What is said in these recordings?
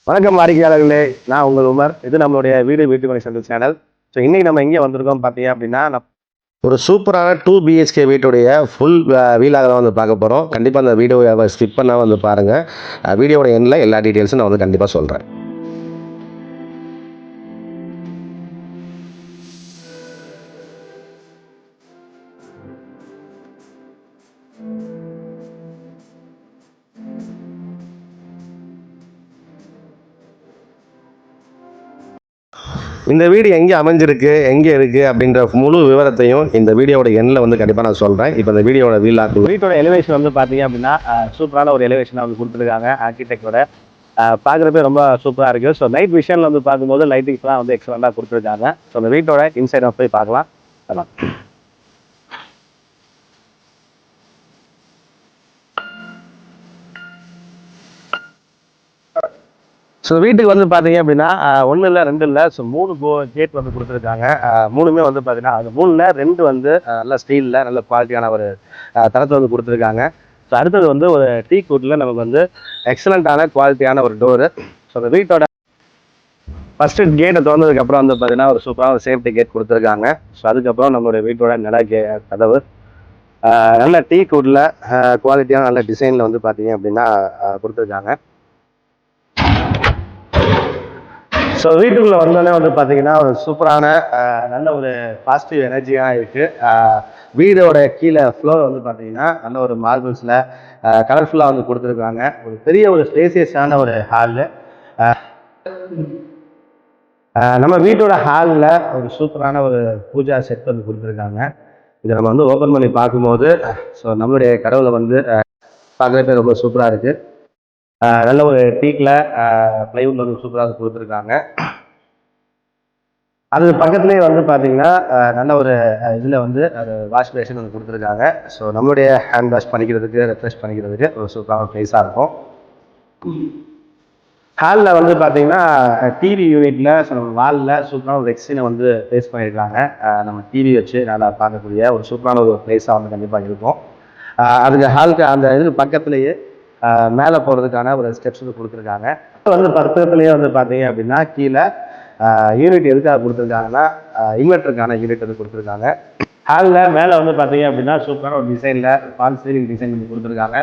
வணக்கம் வாடிக்கையாளர்களே, நான் உங்கள் உமர். இது நம்மளுடைய வீட்டு மனை சந்தை சேனல். ஸோ இன்னைக்கு நம்ம எங்கே வந்திருக்கோம் பார்த்தீங்க அப்படின்னா, ஒரு சூப்பரான 2 பிஹெச்கே வீட்டுடைய ஃபுல் வீலாக தான் வந்து பார்க்க போகிறோம். கண்டிப்பாக அந்த வீடியோவை ஸ்கிப் பண்ணாமல் வந்து பாருங்கள். வீடியோட எண்ணில் எல்லா டீட்டெயில்ஸும் நான் வந்து கண்டிப்பாக சொல்கிறேன். இந்த வீடு எங்கே அமைஞ்சிருக்கு, எங்கே இருக்குது அப்படின்ற முழு விவரத்தையும் இந்த வீடியோட எண்ணில் வந்து கண்டிப்பாக நான் சொல்கிறேன். இப்போ இந்த வீடியோட வீட்டோட எலிவேஷன் வந்து பார்த்தீங்க அப்படின்னா சூப்பரான ஒரு எலிவேஷனை வந்து கொடுத்துருக்காங்க ஆர்கிடெக்டோட. பார்க்குறப்பே ரொம்ப சூப்பராக இருக்குது. ஸோ நைட் விஷனில் வந்து பார்க்கும்போது லைட்டிங்ஸ்லாம் வந்து எக்ஸலண்ட்டாக கொடுத்துருக்காங்க. ஸோ அந்த வீட்டோட இன்சைட் போய் பார்க்கலாம். ஸோ வீட்டுக்கு வந்து பார்த்தீங்க அப்படின்னா 1 இல்லை 2 இல்லை, ஸோ 3 கேட் வந்து கொடுத்துருக்காங்க. 3மே வந்து பார்த்தீங்கன்னா அது 3ல் 2 வந்து நல்ல ஸ்டீலில் நல்ல குவாலிட்டியான ஒரு தரத்தை வந்து கொடுத்துருக்காங்க. ஸோ அடுத்தது வந்து ஒரு டீ கூட்டில் நமக்கு வந்து எக்ஸலண்ட்டான குவாலிட்டியான ஒரு டோரு. ஸோ அந்த வீட்டோட ஃபஸ்ட்டு கேட்டை திறந்ததுக்கப்புறம் வந்து பார்த்தீங்கன்னா ஒரு சூப்பரான ஒரு சேஃப்டி கேட் கொடுத்துருக்காங்க. ஸோ அதுக்கப்புறம் நம்மளுடைய வீட்டோட கதவு நல்ல டீ கூட்டில் குவாலிட்டியான நல்ல டிசைனில் வந்து பார்த்தீங்க அப்படின்னா கொடுத்துருக்காங்க. ஸோ வீட்டுக்குள்ளே வந்தோடனே வந்து பார்த்தீங்கன்னா ஒரு சூப்பரான நல்ல ஒரு பாசிட்டிவ் எனர்ஜியாக இருக்குது. வீடோட கீழே ஃப்ளோர் வந்து பார்த்தீங்கன்னா நல்ல ஒரு மார்பிள்ஸில் கலர்ஃபுல்லாக வந்து கொடுத்துருக்காங்க. ஒரு பெரிய ஒரு ஸ்பேசியஸான ஒரு ஹாலு. நம்ம வீட்டோட ஹாலில் ஒரு சூப்பரான ஒரு பூஜா செட் வந்து கொடுத்துருக்காங்க. இதை நம்ம வந்து ஓப்பன் பண்ணி பார்க்கும்போது ஸோ நம்மளுடைய கடவுளை வந்து பார்க்குறப்ப ரொம்ப சூப்பராக இருக்குது. நல்ல ஒரு டீக்கில் பிளைவுட் வந்து சூப்பராக கொடுத்துருக்காங்க. அது பக்கத்துலேயே வந்து பார்த்தீங்கன்னா நல்ல ஒரு இதில் வந்து அது வாஷ் பேஷன் வந்து கொடுத்துருக்காங்க. ஸோ நம்மளுடைய ஹேண்ட் வாஷ் பண்ணிக்கிறதுக்கு ரெஃப்ரெஷ் பண்ணிக்கிறதுக்கு ஒரு சூப்பரான ப்ளேஸாக இருக்கும். ஹாலில் வந்து பார்த்தீங்கன்னா டிவி யூனிட்டில் ஸோ நம்ம வாலில் சூப்பரான ஒரு எக்ஸினை வந்து ப்ளேஸ் பண்ணியிருக்காங்க. நம்ம டிவி வச்சு நல்லா பார்க்கக்கூடிய ஒரு சூப்பரான ஒரு ப்ளேஸாக வந்து கண்டிப்பாக இருக்கும். அதுக்கு ஹாலுக்கு அந்த இது பக்கத்துலேயே மேலே போகிறதுக்கான ஒரு ஸ்டெப்ஸ் வந்து கொடுத்துருக்காங்க. வந்து பக்கத்துலேயே வந்து பார்த்தீங்க அப்படின்னா கீழே யூனிட் எதுக்காக கொடுத்துருக்காங்கன்னா இன்வெர்ட்டருக்கான யூனிட் வந்து கொடுத்துருக்காங்க. ஹாலில் மேலே வந்து பார்த்தீங்க அப்படின்னா சூப்பரான ஒரு டிசைனில் ஃபால் சீலிங் டிசைன் வந்து கொடுத்துருக்காங்க.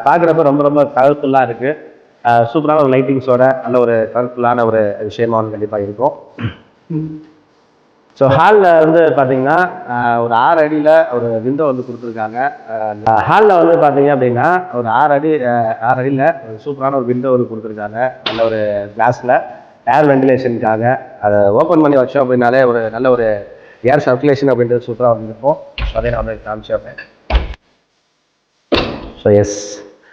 பார்க்குறப்ப ரொம்ப ரொம்ப கலர்ஃபுல்லாக இருக்குது. சூப்பரான ஒரு லைட்டிங்ஸோட நல்ல ஒரு கலர்ஃபுல்லான ஒரு விஷயமா வந்து கண்டிப்பாக இருக்கும். ஸோ ஹாலில் வந்து பார்த்தீங்கன்னா ஒரு 6 அடியில் ஒரு விண்டோ வந்து கொடுத்துருக்காங்க. ஹாலில் வந்து பார்த்தீங்க அப்படின்னா ஒரு 6 அடியில் ஒரு சூப்பரான ஒரு விண்டோ வந்து கொடுத்துருக்காங்க. நல்ல ஒரு கிளாஸில் ஏர் வென்டிலேஷனுக்காக அதை ஓப்பன் பண்ணி வச்சோம் அப்படின்னாலே ஒரு நல்ல ஒரு ஏர் சர்க்குலேஷன் அப்படின்றது சூப்பராக வந்துருக்கும். ஸோ அதே நான் வந்து காமிச்சிருப்பேன். ஸோ எஸ்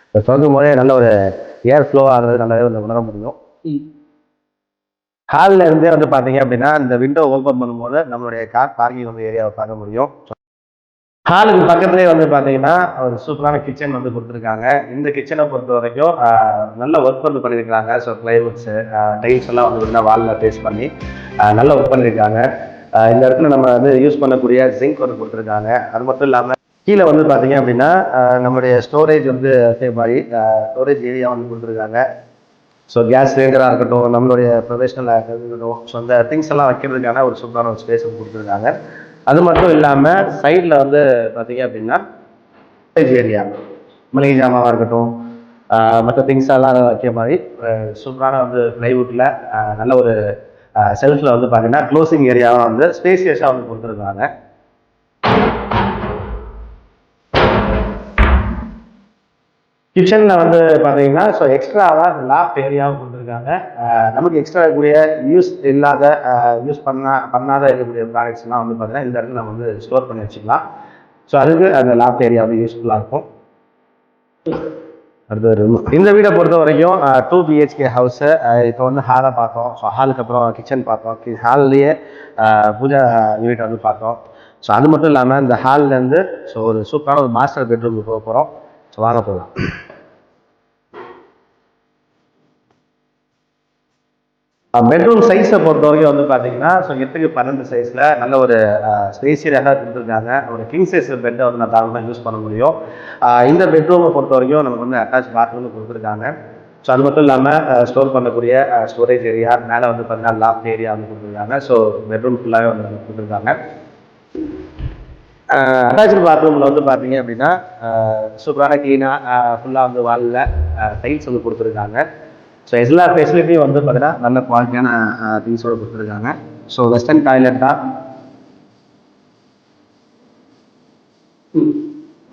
இப்போ திறக்கும் போதே நல்ல ஒரு ஏர் ஃப்ளோ ஆகிறது நல்லாவே வந்து உணர முடியும். ஹாலில் இருந்தே வந்து பார்த்தீங்க அப்படின்னா இந்த விண்டோ ஓப்பன் பண்ணும்போது நம்மளுடைய கார் பார்க்கிங் வந்து ஏரியாவை பார்க்க முடியும். ஹாலுக்கு பக்கத்துலேயே வந்து பார்த்தீங்கன்னா ஒரு சூப்பரான கிச்சன் வந்து கொடுத்துருக்காங்க. இந்த கிச்சனை பொறுத்த வரைக்கும் நல்ல ஒர்க் வந்து பண்ணியிருக்காங்க. ஸோ பிளைவுட்ஸு டைல்ஸ் எல்லாம் வந்து வாலில் பேஸ் பண்ணி நல்ல ஒர்க் பண்ணியிருக்காங்க. இந்த இடத்துல நம்ம வந்து யூஸ் பண்ணக்கூடிய ஜிங்க் வந்து கொடுத்துருக்காங்க. அது மட்டும் இல்லாமல் கீழே வந்து பார்த்தீங்க அப்படின்னா நம்மளுடைய ஸ்டோரேஜ் வந்து அதே மாதிரி ஸ்டோரேஜ் ஏரியா வந்து கொடுத்துருக்காங்க. ஸோ கேஸ் சிலிண்டராக இருக்கட்டும், நம்மளுடைய ப்ரொஃபஷனல் இருக்கட்டும், ஸோ அந்த திங்ஸ் எல்லாம் வைக்கிறதுக்கான ஒரு சூப்பரான ஒரு ஸ்பேஸ் கொடுத்துருக்காங்க. அது மட்டும் இல்லாமல் சைடில் வந்து பார்த்தீங்க அப்படின்னா ஸ்டோரேஜ் ஏரியா மளிகை ஜாமாவாக இருக்கட்டும், மற்ற திங்ஸ் எல்லாம் வைக்கிற மாதிரி சூப்பரான வந்து பிளைவுட்டில் நல்ல ஒரு செல்ஃபில் வந்து பார்த்தீங்கன்னா க்ளோசிங் ஏரியாவை வந்து ஸ்பேசியஸாக வந்து கொடுத்துருக்காங்க. கிச்சனில் வந்து பார்த்தீங்கன்னா ஸோ எக்ஸ்ட்ராவாக லாஃப்ட் ஏரியாவும் கொடுத்துருக்காங்க. நமக்கு எக்ஸ்ட்ரா இருக்கக்கூடிய யூஸ் பண்ணாத இருக்கக்கூடிய ப்ராடக்ட்ஸ்லாம் வந்து பார்த்தீங்கன்னா இந்த இடத்துல நம்ம வந்து ஸ்டோர் பண்ணி வச்சுக்கலாம். ஸோ அதுக்கு அந்த லாஃப்ட் ஏரியா வந்து யூஸ்ஃபுல்லாக இருக்கும். அடுத்தது இந்த வீடை பொறுத்த வரைக்கும் 2 பிஹெச்கே ஹவுஸு. இப்போ வந்து ஹாலை பார்த்தோம். ஸோ ஹாலுக்கு அப்புறம் கிச்சன் பார்த்தோம். ஹால்லேயே பூஜா யூனிட் வந்து பார்த்தோம். ஸோ அது மட்டும் இல்லாமல் இந்த ஹால்லேருந்து ஸோ ஒரு சூப்பரான ஒரு மாஸ்டர் பெட்ரூமுக்கு போக போகிறோம். ஸோ வாங்க போகலாம். பெட்ரூம் சைஸை பொறுத்த வரைக்கும் வந்து பார்த்தீங்கன்னா ஸோ 8க்கு 12 சைஸில் நல்ல ஒரு ஸ்பேசியஸாக கொடுத்துருக்காங்க. ஒரு கிங் சைஸ் பெட்டை வந்து நான் தாராளமாக யூஸ் பண்ண முடியும். இந்த பெட்ரூமை பொறுத்த வரைக்கும் நமக்கு வந்து அட்டாச் பாத்ரூம் கொடுத்துருக்காங்க. ஸோ அது மட்டும் இல்லாமல் ஸ்டோர் பண்ணக்கூடிய ஸ்டோரேஜ் ஏரியா, மேலே வந்து பார்த்தீங்கன்னா லாஃப்ட் ஏரியா வந்து கொடுத்துருக்காங்க. ஸோ பெட்ரூம் ஃபுல்லாகவே வந்து கொடுத்துருக்காங்க. அட்டாச்சு பாத்ரூமில் வந்து பார்த்தீங்க அப்படின்னா சூப்பரான க்ளீனாக ஃபுல்லாக வந்து வாலில் டைல்ஸ் வந்து கொடுத்துருக்காங்க. ஸோ எல்லா ஃபெசிலிட்டியும் வந்து பார்த்தீங்கன்னா நல்ல குவாலிட்டியான திங்ஸோடு கொடுத்துருக்காங்க. ஸோ வெஸ்டர்ன் டாய்லெட்டாக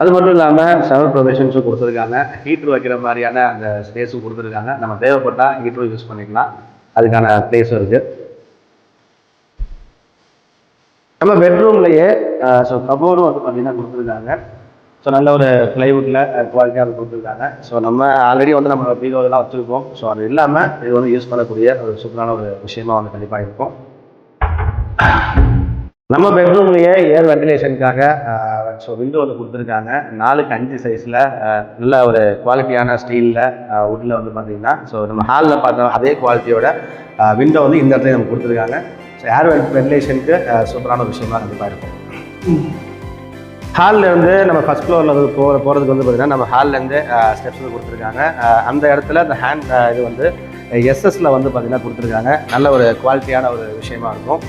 அது மட்டும் இல்லாமல் ஷவர் ப்ரொவிஷன்ஸும் கொடுத்துருக்காங்க. ஹீட்ரு வைக்கிற மாதிரியான அந்த ஸ்பேஸும் கொடுத்துருக்காங்க. நம்ம தேவைப்பட்டால் ஹீட்டரும் யூஸ் பண்ணிக்கலாம். அதுக்கான பிளேஸும் இருக்குது. நம்ம பெட்ரூம்லேயே ஸோ கபோர்டும் வந்து பார்த்தீங்கன்னா கொடுத்துருக்காங்க. ஸோ நல்ல ஒரு ப்ளைவுட்டில் குவாலிட்டியாக கொடுத்துருக்காங்க. ஸோ நம்ம ஆல்ரெடி வந்து நம்ம பீரோ இதெல்லாம் வச்சுருக்கோம். ஸோ அது இல்லாமல் இது வந்து யூஸ் பண்ணக்கூடிய ஒரு சூப்பரான ஒரு விஷயமா வந்து கண்டிப்பாக இருக்கும். நம்ம பெட்ரூம்லேயே ஏர் வென்டிலேஷனுக்காக ஸோ விண்டோ வந்து கொடுத்துருக்காங்க. 4x5 சைஸில் நல்ல ஒரு குவாலிட்டியான ஸ்டீலில் வுட்டில் வந்து பார்த்தீங்கன்னா ஸோ நம்ம ஹாலில் பார்த்தோம் அதே குவாலிட்டியோட விண்டோ வந்து இந்த இடத்துல நம்ம கொடுத்துருக்காங்க. ஸோ ஏர் வென்டிலேஷனுக்கு சூப்பரான ஒரு விஷயமா கண்டிப்பாக இருக்கும். ஹாலில் இருந்து நம்ம ஃபஸ்ட் ஃப்ளோரில் வந்து போகிறதுக்கு வந்து பார்த்திங்கன்னா நம்ம ஹால்லேருந்து ஸ்டெப்ஸ் வந்து கொடுத்துருக்காங்க. அந்த இடத்துல அந்த ஹேண்ட் இது வந்து எஸ்எஸ்ல வந்து பார்த்திங்கன்னா கொடுத்துருக்காங்க. நல்ல ஒரு குவாலிட்டியான ஒரு விஷயமா இருக்கும்.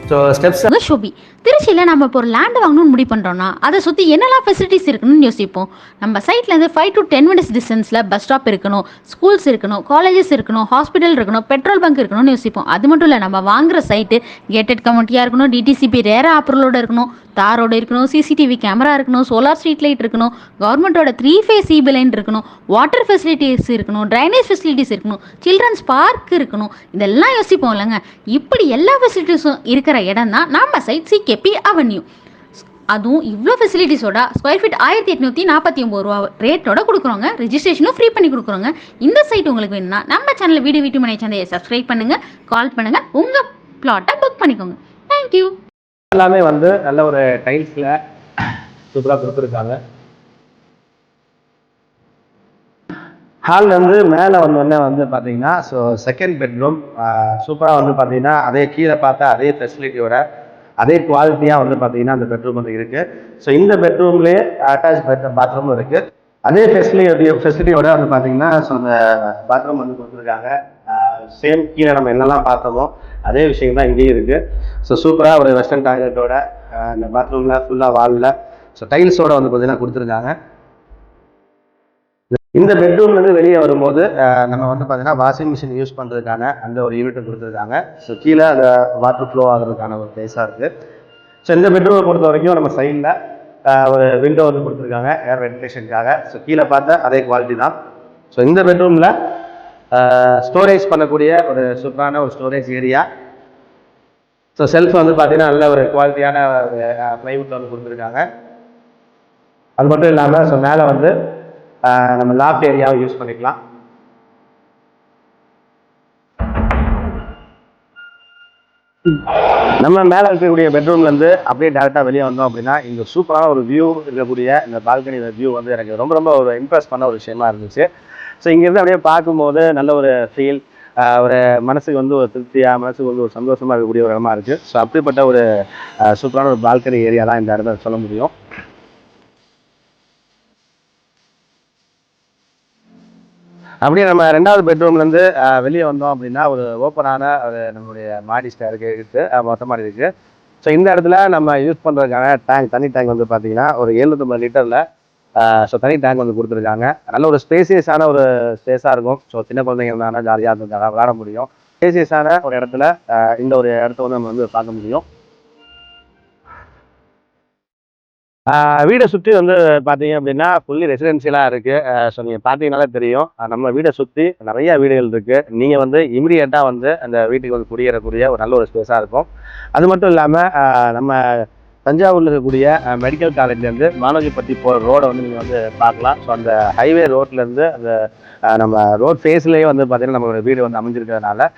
ஸோ ஸ்டெப்ஸ் ஷோபி திருச்சியில் நம்ம இப்போ ஒரு லேண்ட் வாங்கணும்னு முடிவு பண்ணுறோன்னா அதை சுற்றி என்னெல்லாம் ஃபெசிலிட்டிஸ் இருக்கணும்னு யோசிப்போம். நம்ம சைட்லேருந்து 5 to 10 minutes டிஸ்டன்ஸில் பஸ் ஸ்டாப் இருக்கணும், ஸ்கூல்ஸ் இருக்கணும், காலேஜஸ் இருக்கணும், ஹாஸ்பிட்டல் இருக்கணும், பெட்ரோல் பங்க் இருக்கணும்னு யோசிப்போம். அது மட்டும் இல்லை, நம்ம வாங்குற சைட்டு கேட்டட் கம்யூனிட்டியாக இருக்கணும், டிடிசிபி ரேரா அப்ரூவலோட இருக்கணும், தாரோடு இருக்கணும், சிசிடிவி கேமரா இருக்கணும், சோலார் ஸ்ட்ரீட் லைட் இருக்கணும், கவர்மெண்ட்டோட 3 phase சிபி லைன் இருக்கணும், வாட்டர் ஃபெசிலிட்டிஸ் இருக்கணும், ட்ரைனேஜ் ஃபெசிலிட்டிஸ் இருக்கணும், சில்ட்ரன்ஸ் பார்க் இருக்கணும். இதெல்லாம் யோசிப்போம் இல்லைங்க. இப்படி எல்லா ஃபெசிலிட்டிஸும் இருக்கிற இடம் தான் நம்ம சைட் சிகேபி அவென்யூ. அதுவும் இவ்வளோ ஃபெசிலிட்டிஸோட ஸ்கொயர் ஃபீட் 1849 ரூபா ரேட்டோட கொடுக்குறோங்க. ரெஜிஸ்ட்ரேஷனும் ஃப்ரீ பண்ணி கொடுக்குறோங்க. இந்த சைட் உங்களுக்கு வேணும்னா நம்ம சேனலில் வீட்டு மனை சேனலை சப்ஸ்கிரைப் பண்ணுங்கள், கால் பண்ணுங்கள், உங்கள் பிளாட்டை புக் பண்ணிக்கோங்க. தேங்க்யூ. எல்லாமே வந்து நல்ல ஒரு டைல்ஸில் சூப்பராக கொடுத்துருக்காங்க. ஹால்லேருந்து மேலே வந்தோடனே வந்து பார்த்தீங்கன்னா ஸோ செகண்ட் பெட்ரூம் சூப்பராக வந்து பார்த்தீங்கன்னா அதே கீழே பார்த்தா அதே ஃபெசிலிட்டியோட அதே குவாலிட்டியாக வந்து பார்த்தீங்கன்னா அந்த பெட்ரூம் வந்து இருக்குது. ஸோ இந்த பெட்ரூம்லேயே அட்டாச் பாத்ரூமும் இருக்குது. அதே ஃபெசிலிட்டியோட வந்து பார்த்தீங்கன்னா ஸோ அந்த பாத்ரூம் வந்து கொடுத்துருக்காங்க. சேம் கீழே நம்ம என்னெல்லாம் பார்த்தோமோ அதே விஷயம் தான் இங்கேயும் இருக்குது. ஸோ சூப்பராக ஒரு வெஸ்டர்ன் டாய்லெட்டோட இந்த பாத்ரூமில் ஃபுல்லாக வாலில் ஸோ டைல்ஸோட வந்து பார்த்தீங்கன்னா கொடுத்துருக்காங்க. இந்த பெட்ரூம்லேருந்து வெளியே வரும்போது நம்ம வந்து பார்த்தீங்கன்னா வாஷிங் மிஷின் யூஸ் பண்ணுறதுக்கான அந்த ஒரு யூனிட்டை கொடுத்துருக்காங்க. ஸோ கீழே அந்த வாட்டர் ஃப்ளோ ஆகிறதுக்கான ஒரு பிளேஸாக இருக்குது. ஸோ இந்த பெட்ரூமை பொறுத்த வரைக்கும் நம்ம சைடில் ஒரு விண்டோ வந்து கொடுத்துருக்காங்க ஏர் வென்டிலேஷனுக்காக. ஸோ கீழே பார்த்தா அதே குவாலிட்டி தான். ஸோ இந்த பெட்ரூமில் ஸ்டோரேஜ் பண்ணக்கூடிய ஒரு சூப்பரான ஒரு ஸ்டோரேஜ் ஏரியா. ஸோ செல்ஃப் வந்து பார்த்தீங்கன்னா நல்ல ஒரு குவாலிட்டியான ஒரு ப்ளைவுட்டில் வந்து கொடுத்துருக்காங்க. அது மட்டும் இல்லாமல் ஸோ மேலே வந்து நம்ம லாஃப்ட் ஏரியாவை யூஸ் பண்ணிக்கலாம். நம்ம மேலே இருக்கக்கூடிய பெட்ரூம்லேருந்து அப்படியே டேரெக்டாக வெளியே வந்தோம் அப்படின்னா இங்கே சூப்பரான ஒரு வியூ இருக்கக்கூடிய இந்த பால்கனி வியூ வந்து எனக்கு ரொம்ப ரொம்ப ஒரு இம்ப்ரெஸ் பண்ண ஒரு விஷயமா இருந்துச்சு. ஸோ இங்கேருந்து அப்படியே பார்க்கும்போது நல்ல ஒரு ஃபீல், ஒரு மனசுக்கு வந்து ஒரு திருப்தியாக, மனசுக்கு வந்து ஒரு சந்தோஷமாக இருக்கக்கூடிய ஒரு இடமா இருக்குது. ஸோ அப்படிப்பட்ட ஒரு சூப்பரான ஒரு பால்கனி ஏரியா தான் இந்த இடத்துல சொல்ல முடியும். அப்படியே நம்ம ரெண்டாவது பெட்ரூம்லேருந்து வெளியே வந்தோம் அப்படின்னா ஒரு ஓப்பனான ஒரு நம்மளுடைய மாடி ஸ்டேருக்கு இருக்குது, மொட்டை மாடி இருக்குது. ஸோ இந்த இடத்துல நம்ம யூஸ் பண்ணுறதுக்கான டேங்க், தண்ணி டேங்க் வந்து பார்த்தீங்கன்னா ஒரு 750 லிட்டரில் ஸோ தனி டேங்க் வந்து கொடுத்துருக்காங்க. நல்ல ஒரு ஸ்பேசியஸான ஒரு ஸ்பேஸாக இருக்கும். ஸோ சின்ன குழந்தைங்க இருந்தாங்கன்னா ஜாலியாக இருந்தாங்க விளாட முடியும். ஸ்பேசியஸான ஒரு இடத்துல இந்த ஒரு இடத்த வந்து நம்ம வந்து பார்க்க முடியும். வீடை சுற்றி வந்து பார்த்தீங்க அப்படின்னா ஃபுல்லி ரெசிடென்சியலாக இருக்குது. ஸோ நீங்கள் பார்த்தீங்கன்னாலே தெரியும் நம்ம வீடை சுற்றி நிறைய வீடுகள் இருக்குது. நீங்கள் வந்து இமிடியேட்டாக வந்து அந்த வீட்டுக்கு வந்து குடியேறக்கூடிய ஒரு நல்ல ஒரு ஸ்பேஸாக இருக்கும். அது மட்டும் இல்லாமல் நம்ம தஞ்சாவூரில் இருக்கக்கூடிய மெடிக்கல் காலேஜ்லேருந்து மானோஜிப்பட்டி போகிற ரோடை வந்து நீங்கள் வந்து பார்க்கலாம். ஸோ அந்த ஹைவே ரோட்லேருந்து அந்த நம்ம ரோட் ஃபேஸ்லேயே வந்து பார்த்தீங்கன்னா நம்மளோட வீடு வந்து அமைஞ்சிருக்கிறதுனால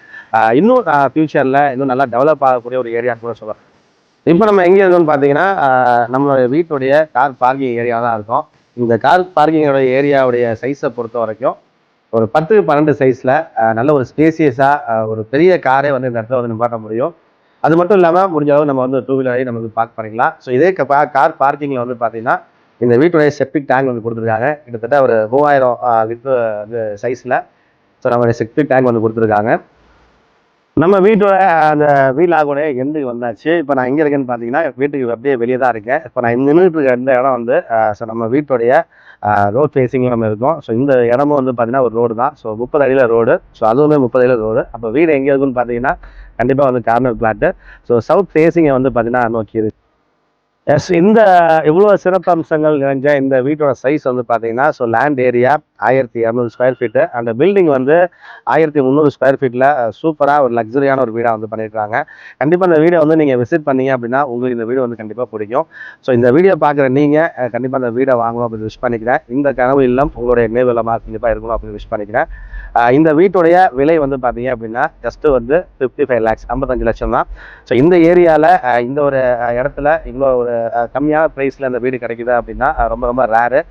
இன்னும் ஃப்யூச்சரில் இன்னும் நல்லா டெவலப் ஆகக்கூடிய ஒரு ஏரியான்னு கூட சொல்லலாம். இப்போ நம்ம எங்கே இருக்கோம்னு பார்த்தீங்கன்னா நம்மளுடைய வீட்டுடைய கார் பார்க்கிங் ஏரியா தான் இருக்கும். இந்த கார் பார்க்கிங்கோட ஏரியாவுடைய சைஸை பொறுத்த வரைக்கும் ஒரு 10-12 சைஸில் நல்ல ஒரு ஸ்பேசியஸாக ஒரு பெரிய காரே வந்து இந்த இடத்துல வந்து நிப்பாட்ட முடியும். அது மட்டும் இல்லாமல் முடிஞ்ச அளவு நம்ம வந்து 2 வீலரை நம்ம வந்து பார்க் பண்ணிக்கலாம். ஸோ இதே கார் பார்க்கிங்கில் வந்து பார்த்தீங்கன்னா இந்த வீட்டுடைய செப்டிக் டேங்க் வந்து கொடுத்துருக்காங்க. கிட்டத்தட்ட ஒரு 3000 லிட்டர் வந்து சைஸில் ஸோ நம்மளுடைய செப்டிக் டேங்க் வந்து கொடுத்துருக்காங்க. நம்ம வீட்டோட அந்த வீலாகோட எண்டுக்கு வந்தாச்சு. இப்போ நான் எங்கே இருக்கேன்னு பார்த்தீங்கன்னா வீட்டுக்கு அப்படியே வெளியே தான் இருக்கேன். இப்போ நான் நின்றுட்டு இருக்க இந்த இடம் வந்து ஸோ நம்ம வீட்டுடைய ரோட் ஃபேஸிங்கில் நம்ம இருக்கோம். ஸோ இந்த இடமும் வந்து பார்த்தீங்கன்னா ஒரு ரோடு தான். ஸோ 30 அடியில் ரோடு. ஸோ அதுவுமே 30 அடியில் ரோடு. அப்போ வீடு எங்கே இருக்குன்னு பார்த்தீங்கன்னா கண்டிப்பாக வந்து கார்னர் பிளாட்டு. ஸோ சவுத் ஃபேஸிங்கை வந்து பார்த்தீங்கன்னா நோக்கி இருக்கு. எஸ், இந்த இவ்வளோ சிறப்பு அம்சங்கள் நிறைஞ்ச இந்த வீட்டோட சைஸ் வந்து பார்த்தீங்கன்னா so land area 1200 square feet. அந்த பில்டிங் வந்து 1300 ஸ்கொயர் ஃபீட்டில் சூப்பராக ஒரு லக்ஸரியான ஒரு வீடாக வந்து பண்ணியிருக்காங்க. கண்டிப்பாக இந்த வீடை வந்து நீங்கள் விசிட் பண்ணீங்க அப்படின்னா உங்களுக்கு இந்த வீடு வந்து கண்டிப்பாக பிடிக்கும். ஸோ இந்த வீடியோ பார்க்குற நீங்கள் கண்டிப்பாக இந்த வீடை வாங்கணும் அப்படின்னு விஷ் பண்ணிக்கிறேன். இந்த கனவு இல்லம் உங்களுடைய நினைவு இல்லமாக கண்டிப்பாக இருக்கணும் அப்படின்னு விஷ் பண்ணிக்கிறேன். இந்த வீட்டுடைய விலை வந்து பார்த்தீங்க அப்படின்னா ஜஸ்ட்டு வந்து 55 lakhs 55 லட்சம் தான். ஸோ இந்த ஏரியாவில் இந்த ஒரு இடத்துல இவ்வளோ ஒரு கம்மியான ப்ரைஸில் இந்த வீடு கிடைக்குது அப்படின்னா ரொம்ப ரொம்ப ரேரு.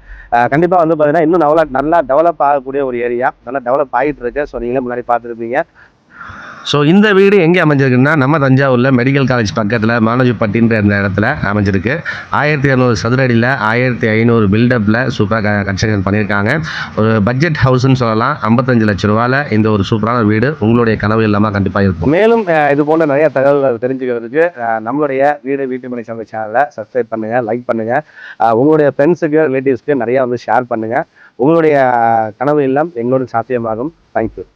கண்டிப்பாக வந்து பார்த்தீங்கன்னா இன்னும் நல்லா டெவலப் ஆகக்கூடிய ஒரு ஏரியா, நல்லா டெவலப் ஆகிட்டு இருக்கு. ஸோ நீங்களே முன்னாடி பார்த்துருப்பீங்க. ஸோ இந்த வீடு எங்கே அமைஞ்சிருக்குன்னா நம்ம தஞ்சாவூரில் மெடிக்கல் காலேஜ் பக்கத்தில் மானஜிப்பட்டின்ற இந்த இடத்துல அமைஞ்சிருக்கு. 1200 சதுர அடியில் 1500 பில்டப்பில் சூப்பராக கன்ஸ்ட்ரக்ஷன் பண்ணியிருக்காங்க. ஒரு பட்ஜெட் ஹவுஸ்ன்னு சொல்லலாம். 55 லட்ச ரூபாயில் இந்த ஒரு சூப்பரான வீடு உங்களுடைய கனவு இல்லாமல் கண்டிப்பாக இருக்கும். மேலும் இது போன்ற நிறைய தகவல்கள் தெரிஞ்சுக்கிறதுக்கு நம்மளுடைய வீட்டு மனை சமைச்ச சேனலை சப்ஸ்கிரைப் பண்ணுங்கள், லைக் பண்ணுங்கள், உங்களுடைய ஃப்ரெண்ட்ஸுக்கு ரிலேட்டிவ்ஸ்க்கு நிறையா வந்து ஷேர் பண்ணுங்கள். உங்களுடைய கனவு இல்லம் எங்களோட சாத்தியமாகும். தேங்க்யூ.